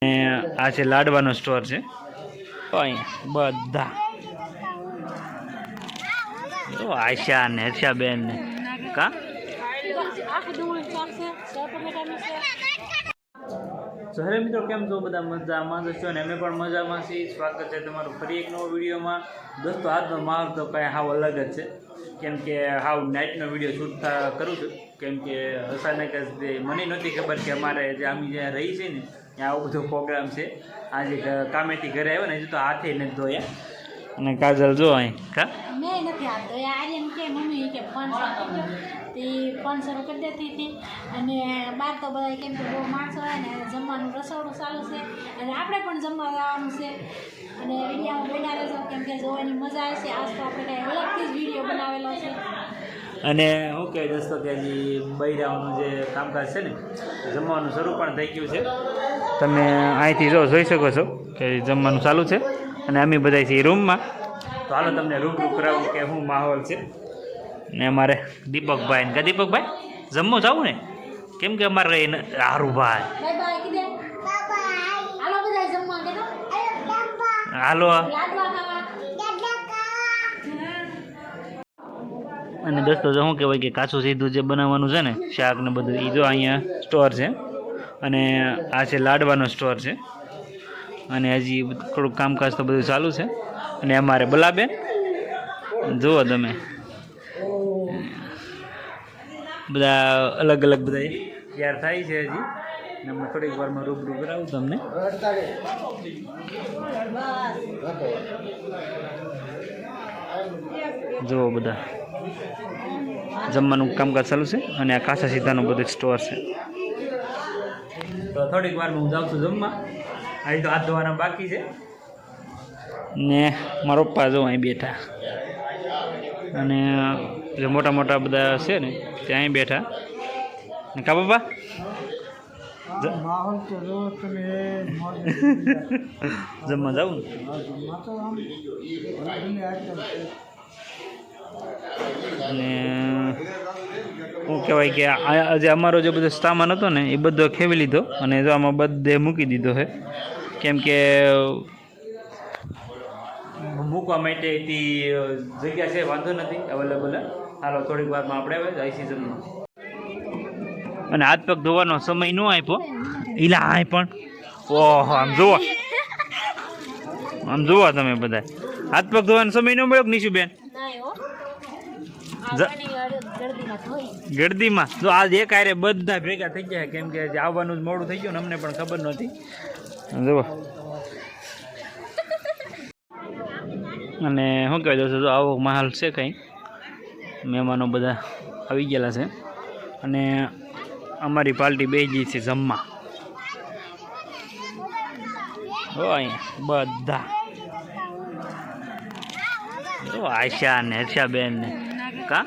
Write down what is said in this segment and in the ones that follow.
આ છે લાડવાનો સ્ટોર છે અહીંયા બધા આશા ને હર્ષાબેન ને કા તો હેલો મિત્રો, કેમ છો બધા? મજામાં છો ને? અમે પણ મજામાં છીએ. સ્વાગત છે તમારું ફરી એક નવો વિડીયોમાં. દોસ્તો, આજનો માહોલ તો કાંઈ હાવ અલગ જ છે, કેમ કે હાવ નાઇટનો વિડીયો શૂટ કરું છું. કેમ કે અચાનક જ મને નહોતી ખબર કે અમારે જે અમે જ્યાં રહી છે ને ત્યાં આવો બધો પ્રોગ્રામ છે. આજે કામેથી ઘરે આવ્યો ને હજુ તો હાથે નથી ધોયા. અને કાજલ જો અહીં કા મેં નથી હાથ ધોયા. આર્યન કે મમ્મી કે 500 તે 500 કરી દેતી હતી. અને બહાર તો બધા કેમ કે બહુ માણસો હોય ને જમવાનું રસોડું ચાલુ છે અને આપણે પણ જમવા જવાનું છે. અને વિડીયોમાં બના રહેજો, કેમ કે જોવાની મજા આવશે. આજ તો આપણે કાંઈ અલગથી જ વિડીયો બનાવેલો છે. અને શું કહે દોસ્તો કે હજી બૈરાઓનું જે કામકાજ છે ને જમવાનું શરૂ પણ થઈ ગયું છે. તમે અહીંથી જોઈ શકો છો કે જમવાનું ચાલુ છે અને અમે બધા છીએ રૂમમાં. તો હાલો તમને રૂબરૂ કરાવું કે શું માહોલ છે. ને અમારે દીપકભાઈ ને દીપકભાઈ જમવા જવું ને, કેમ કે અમારે હારું ભાઈ હાલો. અને દોસ્તો જો શું કહેવાય કે કાચું સીધું જે બનાવવાનું છે ને શાક ને બધું એ જો અહીંયા સ્ટોર છે. અને આ છે લાડવાનો સ્ટોર છે. અને હજી થોડુંક કામકાજ તો બધું ચાલુ છે. અને અમારે બલાબેન જુઓ તમે, બધા અલગ અલગ બધા તૈયાર થાય છે હજી. અમે થોડીક વારમાં રૂબરૂ કરાવું તમને. જુઓ બધા જમવાનું કામકાજ ચાલુ છે. અને આ કાચા સીધાનો બધો સ્ટોર છે. તો થોડીક વારમાં હું જાઉં છું જમવા. અહીં તો હાથ ધોવાના બાકી છે. ને મારા પપ્પા જો અહીં બેઠા, અને જે મોટા મોટા બધા છે ને ત્યાં અહીં બેઠા. ને કા બાબા જમવા જાઉં ને. અને શું કહેવાય કે આજે અમારો જે બધો સામાન હતો ને એ બધો ખેવી લીધો અને જો આમાં બધે મૂકી દીધો છે. કેમ કે મૂકવા માટેથી જગ્યા છે, વાંધો નથી, અવેલેબલ. હાલો થોડીક વારમાં આપણે જાય સિઝનમાં. અને હાથ પગ ધોવાનો સમય ન આપ્યો ઈલા. આય પણ ઓહો, આમ જુઓ તમે બધા હાથ પગ ધોવાનો સમય ન મળ્યો કે નીશુબેન? ગળદીમાં જો આજ એક આરે બધા ભેગા થઈ ગયા. કેમ કે આવવાનું જ મોડું થઈ ગયું ને અમને પણ ખબર નહોતી. જુઓ. અને શું કહેવાય દોસ્તો, જો આવો માહોલ છે. કંઈ મહેમાનો બધા આવી ગયેલા છે. અને અમારી પાર્ટી બે ગઈ છે જમવા. અહીંયા બધા આશા ને હર્ષાબેન ને કા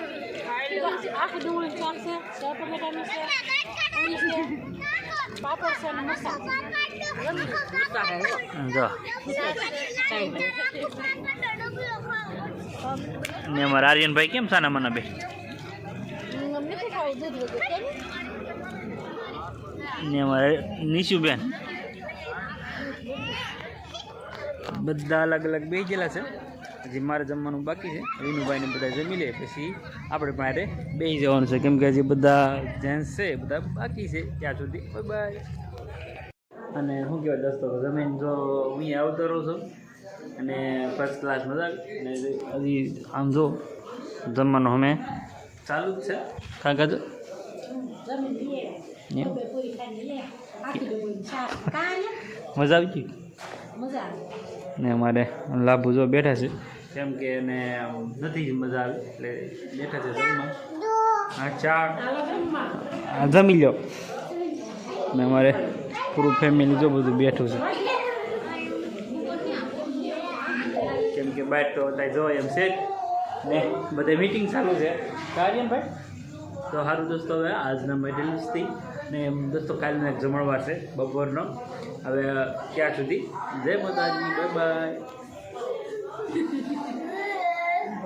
ને અમારા આર્યનભાઈ કેમ સાના મના બે ને અમારા નીશુબેન બધા અલગ અલગ બે ગયેલા છે. હજી મારે જમવાનું બાકી છે. વિનુભાઈને બધા જમી લે પછી આપણે પાસે બેસી જવાનું છે. કેમ કે હજી બધા જેન્ટ્સ છે બધા બાકી છે ત્યાં સુધી. Bye bye. અને શું કહેવાય દોસ્તો, જમીન જો હું આવતો રહું છું અને ફર્સ્ટ ક્લાસ મજા. અને હજી આમ જો જમવાનું અમે ચાલુ જ છે. કાકા જો મજા આવી ગઈ. ને અમારે લાભુ જો બેઠા છે, કેમ કે એને નથી મજા આવી એટલે બેઠા છે જમવા. હા ચા જમી લો. ને અમારે પૂરું ફેમિલી જો બધું બેઠું છે. કેમ કે બહાર તો ત્યાં જો એમ છે ને બધે મીટિંગ ચાલુ છે. કાર્યનભાઈ તો સારું દોસ્તો, હવે આજના મેડલિસ્ટથી ને દોસ્તો કાલનો એક જમણવાર છે બપોરનો. હવે ત્યાં સુધી જય માતાજી, બાય બાય.